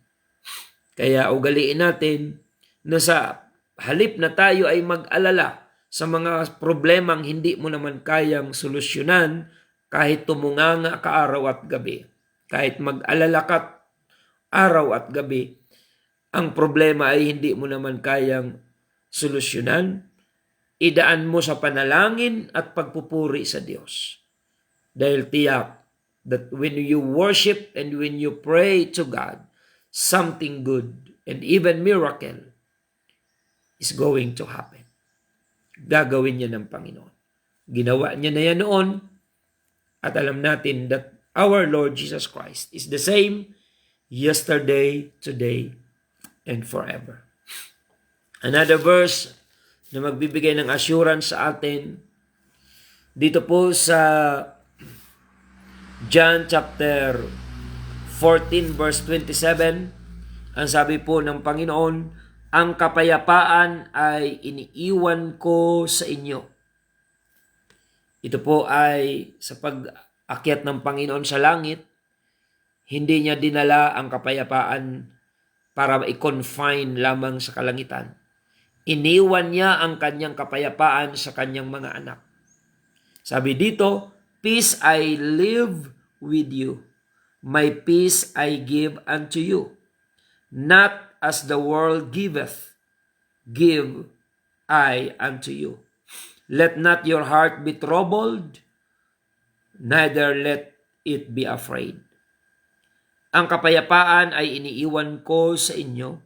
Kaya ugaliin natin na sa halip na tayo ay mag-alala sa mga problemang hindi mo naman kayang solusyonan kahit tumunganga ka araw at gabi, kahit mag-alala ka araw at gabi, ang problema ay hindi mo naman kayang solusyonan, idaan mo sa panalangin at pagpupuri sa Diyos. Dahil tiyak that when you worship and when you pray to God, something good and even miracle is going to happen. Gagawin niya ng Panginoon. Ginawa niya na yan noon at alam natin that our Lord Jesus Christ is the same yesterday, today, and forever. Another verse na magbibigay ng assurance sa atin, dito po sa John chapter 14 verse 27, ang sabi po ng Panginoon, ang kapayapaan ay iniiwan ko sa inyo. Ito po ay sa pag-akyat ng Panginoon sa langit, hindi niya dinala ang kapayapaan para i-confine lamang sa kalangitan. Iniwan niya ang kanyang kapayapaan sa kanyang mga anak. Sabi dito, peace I live with you. My peace I give unto you. Not as the world giveth, give I unto you. Let not your heart be troubled, neither let it be afraid. Ang kapayapaan ay iniiwan ko sa inyo.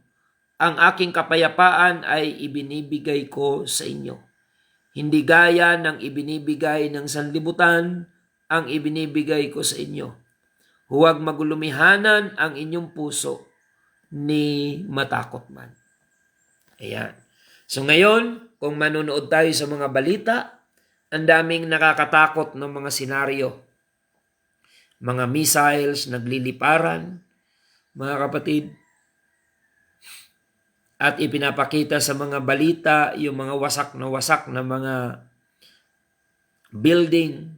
Ang aking kapayapaan ay ibinibigay ko sa inyo. Hindi gaya ng ibinibigay ng sanlibutan, ang ibinibigay ko sa inyo. Huwag magulumihanan ang inyong puso, ni matakot man. Ayan. So ngayon, kung manonood tayo sa mga balita, ang daming nakakatakot ng mga senaryo. Mga missiles nagliliparan, mga kapatid. At ipinapakita sa mga balita yung mga wasak na mga building,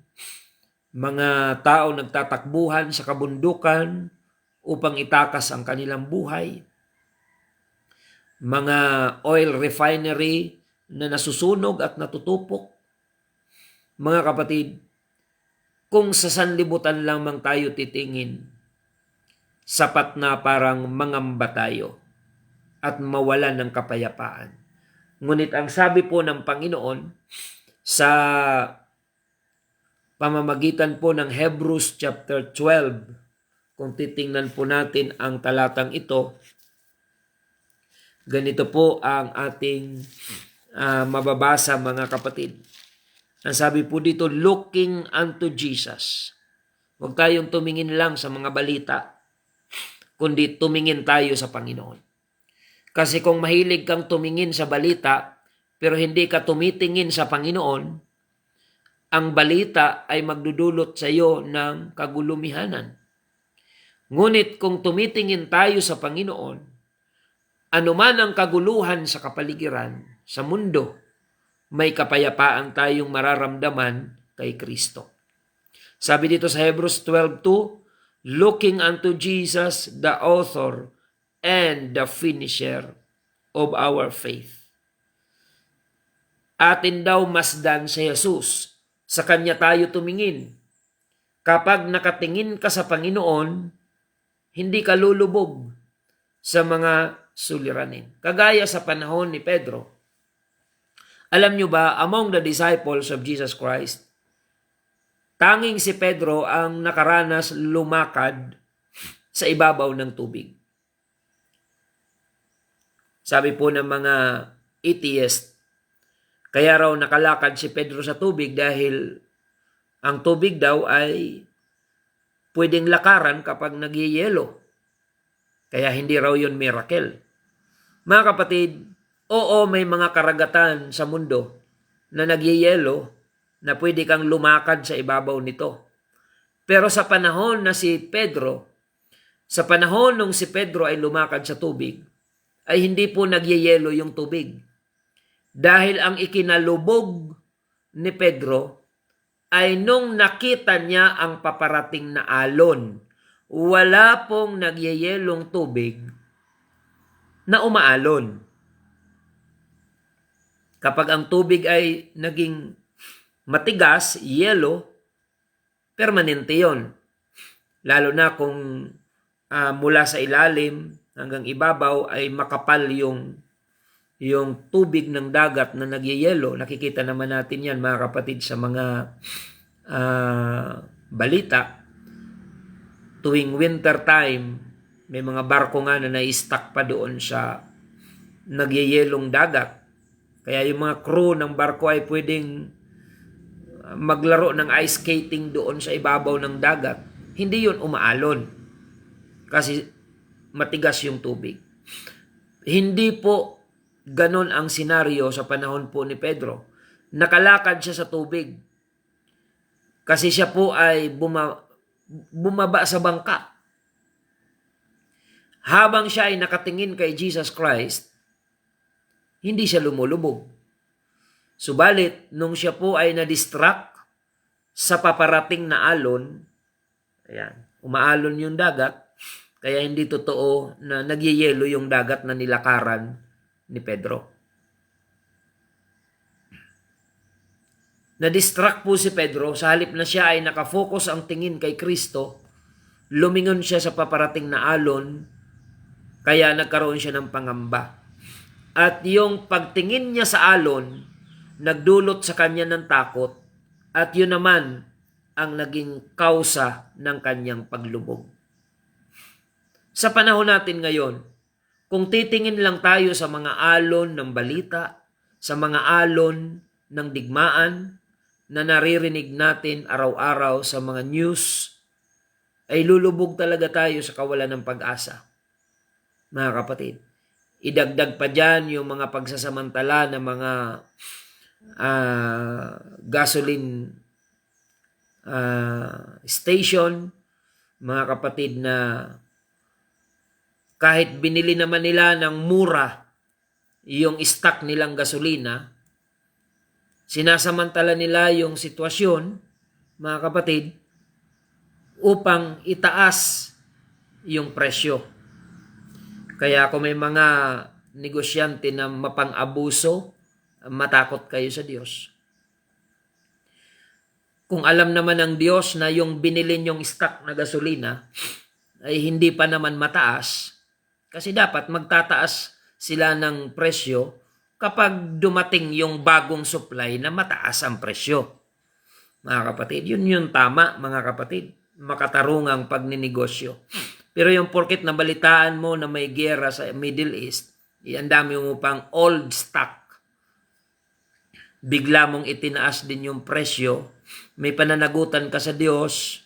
mga tao nagtatakbuhan sa kabundukan upang itakas ang kanilang buhay. Mga oil refinery na nasusunog at natutupok. Mga kapatid, kung sa sanlibutan lamang tayo titingin, sapat na parang mangamba tayo at mawalan ng kapayapaan. Ngunit ang sabi po ng Panginoon sa pamamagitan po ng Hebrews chapter 12, kung titingnan po natin ang talatang ito, ganito po ang ating mababasa mga kapatid. Ang sabi po dito, looking unto Jesus. Huwag tayong tumingin lang sa mga balita, kundi tumingin tayo sa Panginoon. Kasi kung mahilig kang tumingin sa balita, pero hindi ka tumitingin sa Panginoon, ang balita ay magdudulot sa iyo ng kagulumihanan. Ngunit kung tumitingin tayo sa Panginoon, anuman ang kaguluhan sa kapaligiran, sa mundo, may kapayapaan tayong mararamdaman kay Kristo. Sabi dito sa Hebrews 12:2, looking unto Jesus, the author and the finisher of our faith. Atin daw masdan si Jesus. Sa Kanya tayo tumingin. Kapag nakatingin ka sa Panginoon, hindi ka lulubog sa mga suliranin. Kagaya sa panahon ni Pedro. Alam nyo ba, among the disciples of Jesus Christ, tanging si Pedro ang nakaranas lumakad sa ibabaw ng tubig. Sabi po ng mga atheist, kaya raw nakalakad si Pedro sa tubig dahil ang tubig daw ay pwedeng lakaran kapag nagyayelo. Kaya hindi raw yun miracle. Mga kapatid, oo, may mga karagatan sa mundo na nagyayelo na pwede kang lumakad sa ibabaw nito. Pero sa panahon na si Pedro, sa panahon nung si Pedro ay lumakad sa tubig, ay hindi po nagyayelo yung tubig. Dahil ang ikinalubog ni Pedro ay nung nakita niya ang paparating na alon. Wala pong nagyayelong tubig na umaalon. Kapag ang tubig ay naging matigas, yelo, permanente yon. Lalo na kung mula sa ilalim hanggang ibabaw ay makapal yung tubig ng dagat na nagyayelo. Nakikita naman natin yan mga kapatid sa mga balita. Tuwing winter time, may mga barko nga na nai-stuck pa doon sa nagyayelong dagat. Kaya yung mga crew ng barko ay pwedeng maglaro ng ice skating doon sa ibabaw ng dagat. Hindi yun umaalon. Kasi matigas yung tubig. Hindi po ganon ang senaryo sa panahon po ni Pedro. Nakalakad siya sa tubig kasi siya po ay bumaba sa bangka. Habang siya ay nakatingin kay Jesus Christ, hindi siya lumulubog. Subalit, nung siya po ay na-distract sa paparating na alon, ayan, umaalon yung dagat, kaya hindi totoo na nagyeyelo yung dagat na nilakaran ni Pedro. Na-distract po si Pedro, sa halip na siya ay nakafocus ang tingin kay Kristo, lumingon siya sa paparating na alon, kaya nagkaroon siya ng pangamba. At yung pagtingin niya sa alon, nagdulot sa kanya ng takot, at yun naman ang naging kausa ng kanyang paglubog. Sa panahon natin ngayon, kung titingin lang tayo sa mga alon ng balita, sa mga alon ng digmaan na naririnig natin araw-araw sa mga news, ay lulubog talaga tayo sa kawalan ng pag-asa. Mga kapatid, idagdag pa dyan yung mga pagsasamantala ng mga gasoline station, mga kapatid, na kahit binili naman nila ng mura yung stock nilang gasolina, sinasamantala nila yung sitwasyon, mga kapatid, upang itaas yung presyo. Kaya kung may mga negosyante na mapang-abuso, matakot kayo sa Diyos. Kung alam naman ng Diyos na yung binili nyong stock na gasolina ay hindi pa naman mataas, kasi dapat magtataas sila ng presyo kapag dumating yung bagong supply na mataas ang presyo. Mga kapatid, yun yung tama, mga kapatid. Makatarungang pagninegosyo. Pero yung porket nabalitaan mo na may giyera sa Middle East, ang dami mo pang old stock. Bigla mong itinaas din yung presyo, may pananagutan ka sa Diyos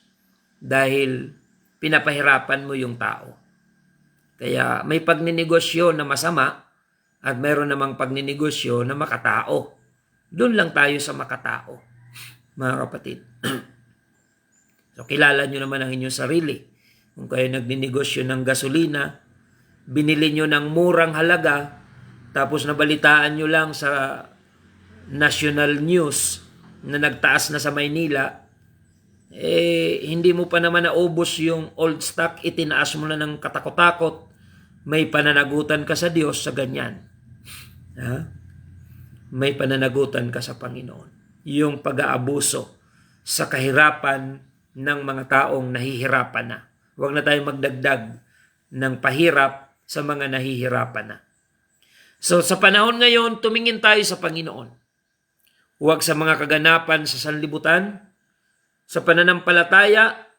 dahil pinapahirapan mo yung tao. Kaya may pagninegosyo na masama at mayroon namang pagninegosyo na makatao. Doon lang tayo sa makatao, mga kapatid. So kilala nyo naman ang inyong sarili. Kung kayo nagninegosyo ng gasolina, binili nyo ng murang halaga, tapos nabalitaan nyo lang sa national news na nagtaas na sa Maynila, hindi mo pa naman naubos yung old stock, itinaas mo na ng katakot-takot, may pananagutan ka sa Diyos sa ganyan. Ha? May pananagutan ka sa Panginoon. Yung pag-aabuso sa kahirapan ng mga taong nahihirapan na. Huwag na tayong magdagdag ng pahirap sa mga nahihirapan na. So sa panahon ngayon, tumingin tayo sa Panginoon. Huwag sa mga kaganapan sa sanlibutan. Sa pananampalataya,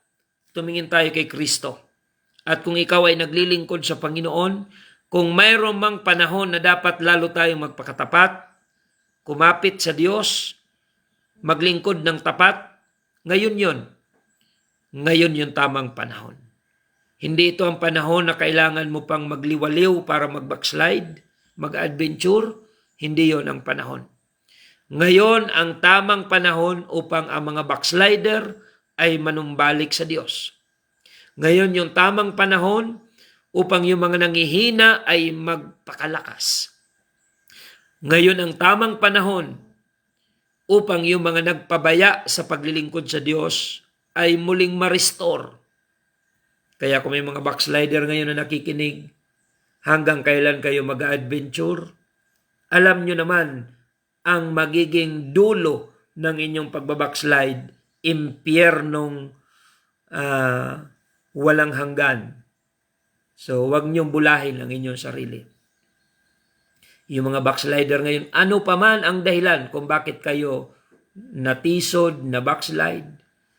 tumingin tayo kay Kristo. At kung ikaw ay naglilingkod sa Panginoon, kung mayroon mang panahon na dapat lalo tayong magpakatapat, kumapit sa Diyos, maglingkod ng tapat, ngayon yun. Ngayon yung tamang panahon. Hindi ito ang panahon na kailangan mo pang magliwaliw para mag-backslide, mag-adventure. Hindi yon ang panahon. Ngayon ang tamang panahon upang ang mga backslider ay manumbalik sa Diyos. Ngayon yung tamang panahon upang yung mga nangihina ay magpakalakas. Ngayon ang tamang panahon upang yung mga nagpabaya sa paglilingkod sa Diyos ay muling ma-restore. Kaya kung may mga backslider ngayon na nakikinig, hanggang kailan kayo mag-adventure? Alam nyo naman, ang magiging dulo ng inyong pagbabackslide, impyernong walang hanggan. So, wag niyong bulahin ang inyong sarili. Yung mga backslider ngayon, ano pa man ang dahilan kung bakit kayo natisod, na backslide,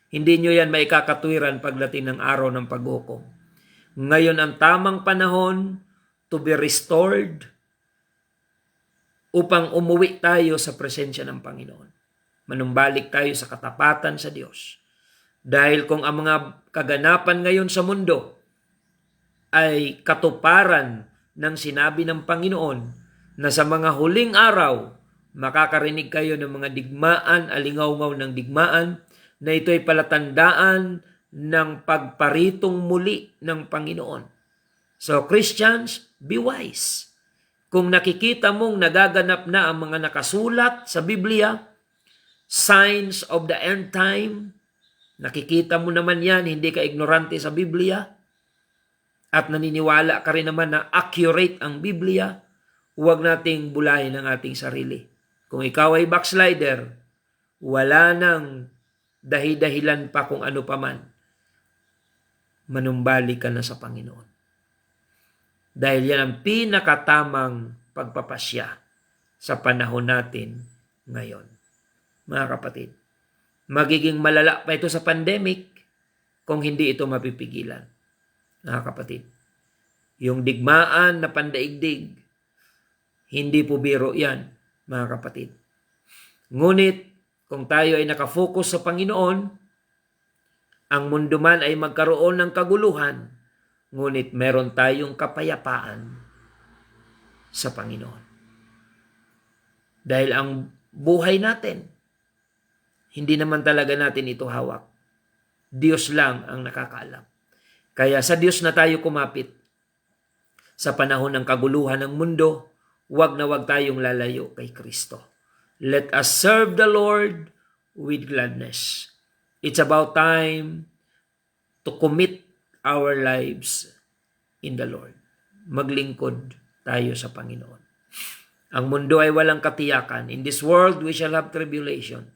hindi nyo yan maikakatwiran pagdating ng araw ng paghukom. Ngayon ang tamang panahon to be restored upang umuwi tayo sa presensya ng Panginoon. Manumbalik tayo sa katapatan sa Diyos. Dahil kung ang mga kaganapan ngayon sa mundo ay katuparan ng sinabi ng Panginoon na sa mga huling araw, makakarinig kayo ng mga digmaan, alingaw-ngaw ng digmaan, na ito'y palatandaan ng pagparitong muli ng Panginoon. So Christians, be wise. Kung nakikita mong nagaganap na ang mga nakasulat sa Biblia, signs of the end time, nakikita mo naman yan, hindi ka ignorante sa Biblia, at naniniwala ka rin naman na accurate ang Biblia, huwag nating bulahin ang ating sarili. Kung ikaw ay backslider, wala nang dahi-dahilan pa kung ano pa man. Manumbalik ka na sa Panginoon. Dahil yan ang pinakatamang pagpapasya sa panahon natin ngayon. Mga kapatid, magiging malala pa ito sa pandemic kung hindi ito mapipigilan. Mga kapatid, yung digmaan na pandaigdig, hindi po biro yan, mga kapatid. Ngunit, kung tayo ay nakafocus sa Panginoon, ang mundo man ay magkaroon ng kaguluhan, ngunit meron tayong kapayapaan sa Panginoon. Dahil ang buhay natin, hindi naman talaga natin ito hawak. Diyos lang ang nakakaalam. Kaya sa Diyos na tayo kumapit. Sa panahon ng kaguluhan ng mundo, huwag na huwag tayong lalayo kay Kristo. Let us serve the Lord with gladness. It's about time to commit our lives in the Lord. Maglingkod tayo sa Panginoon. Ang mundo ay walang katiyakan. In this world, we shall have tribulation.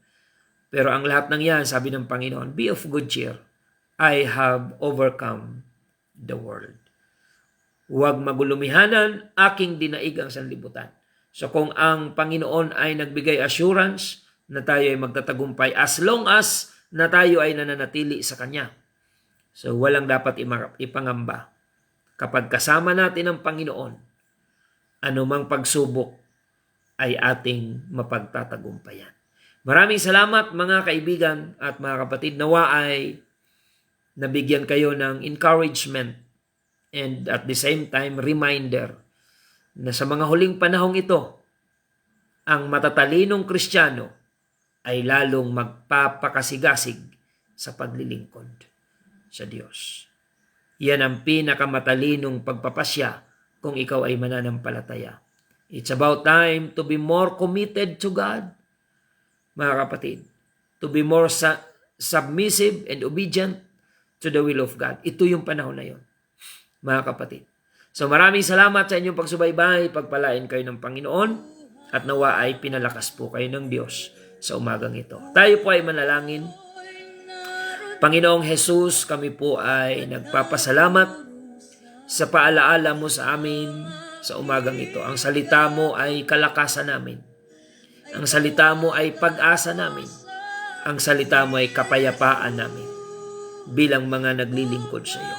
Pero ang lahat ng yan, sabi ng Panginoon, be of good cheer. I have overcome the world. Huwag magulumihanan, aking dinaig ang sanlibutan. So kung ang Panginoon ay nagbigay assurance na tayo ay magtatagumpay as long as na tayo ay nananatili sa Kanya. So walang dapat ipangamba. Kapag kasama natin ang Panginoon, anumang pagsubok ay ating mapagtatagumpayan. Maraming salamat mga kaibigan at mga kapatid. Nawa ay nabigyan kayo ng encouragement and at the same time reminder na sa mga huling panahong ito, ang matatalinong Kristiyano ay lalong magpapakasigasig sa paglilingkod sa Diyos. Yan ang pinakamatalinong pagpapasya kung ikaw ay mananampalataya. It's about time to be more committed to God, mga kapatid. To be more submissive and obedient to the will of God. Ito yung panahon na yun, mga kapatid. So maraming salamat sa inyong pagsubaybay, pagpalain kayo ng Panginoon, at nawa ay pinalakas po kayo ng Diyos sa umagang ito. Tayo po ay manalangin. Panginoong Jesus, kami po ay nagpapasalamat sa paalaala mo sa amin sa umagang ito. Ang salita mo ay kalakasan namin. Ang salita mo ay pag-asa namin. Ang salita mo ay kapayapaan namin bilang mga naglilingkod sa iyo.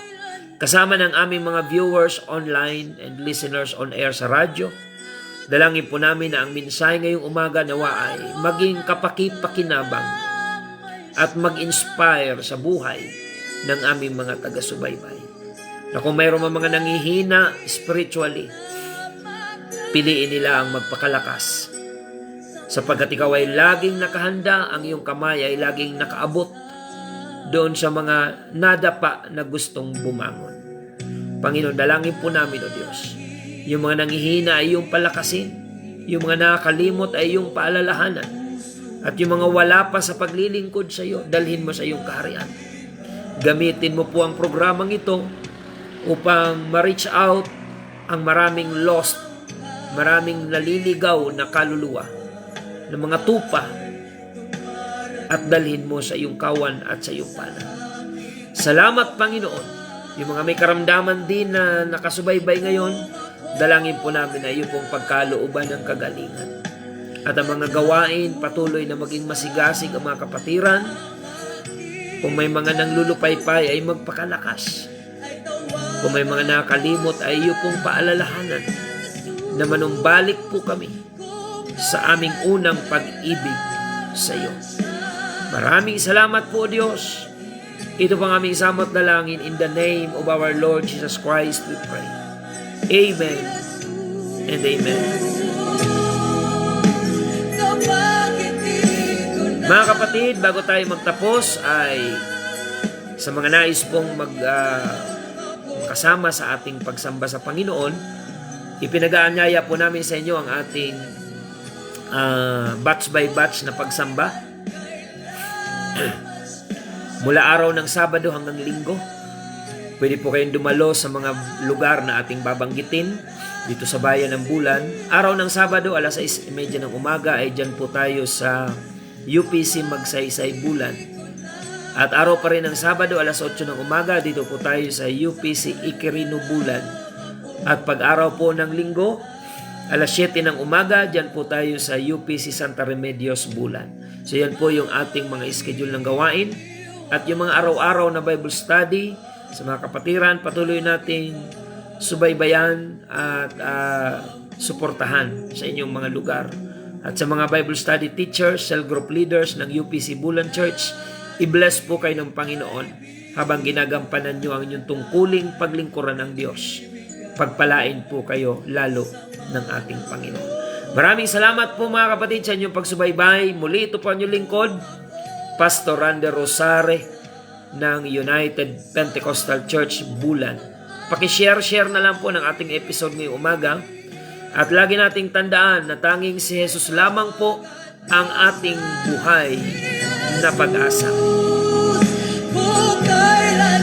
Kasama ng aming mga viewers online and listeners on air sa radyo, dalangin po namin na ang mensahe ngayong umaga nawa ay maging kapaki-pakinabang at mag-inspire sa buhay ng aming mga taga-subaybay. Na kung mayroong mga nangihina spiritually, piliin nila ang magpakalakas. Sapagkat ikaw ay laging nakahanda, ang iyong kamay ay laging nakaabot doon sa mga nadapa na gustong bumangon. Panginoon, dalangin po namin, O Diyos, yung mga nangihina ay iyong palakasin, yung mga nakakalimot ay iyong paalalahanan, at yung mga wala pa sa paglilingkod sa iyo, dalhin mo sa iyong kaharian. Gamitin mo po ang programang ito upang ma-reach out ang maraming lost, maraming naliligaw na kaluluwa, ng mga tupa, at dalhin mo sa iyong kawan at sa iyong palad. Salamat, Panginoon. Yung mga may karamdaman din na nakasubaybay ngayon, dalangin po namin na iyo pong pagkalooban ng kagalingan. At ang mga gawain, patuloy na maging masigasig ang mga kapatiran. Kung may mga nanglulupaypay, ay magpakalakas. Kung may mga nakalimot, ay iyo pong paalalahanan na manumbalik po kami sa aming unang pag-ibig sa iyo. Maraming salamat po, Diyos. Ito pang aming samot dalangin in the name of our Lord Jesus Christ we pray. Amen and amen. kapag hindi ko na Mga kapatid, bago tayo magtapos ay sa mga nais pong kasama sa ating pagsamba sa Panginoon, ipinag-aanyaya po namin sa inyo ang ating batch by batch na pagsamba. Mula araw ng Sabado hanggang Linggo, pwede po kayong dumalo sa mga lugar na ating babanggitin dito sa Bayan ng Bulan. Araw ng Sabado, alas 6:30 ng umaga ay dyan po tayo sa UPC Magsaysay Bulan. At araw pa rin ng Sabado, alas 8 ng umaga, dito po tayo sa UPC Iquirino Bulan. At pag-araw po ng Linggo, alas 7 ng umaga, dyan po tayo sa UPC Santa Remedios Bulan. So yan po yung ating mga schedule ng gawain. At yung mga araw-araw na Bible study sa mga kapatiran, patuloy nating subaybayan at suportahan sa inyong mga lugar. At sa mga Bible study teachers, cell group leaders ng UPC Bulan Church, i-bless po kayo ng Panginoon habang ginagampanan nyo ang inyong tungkuling paglingkuran ng Diyos. Pagpalain po kayo lalo ng ating Panginoon. Maraming salamat po mga kapatid sa inyong pagsubaybay. Muli ito po ang inyong lingkod, Pastor Randy Rosare ng United Pentecostal Church Bulan. Pakishare na lang po ng ating episode ngayong umaga. At lagi nating tandaan na tanging si Jesus lamang po ang ating buhay na pag-asa. kung kailan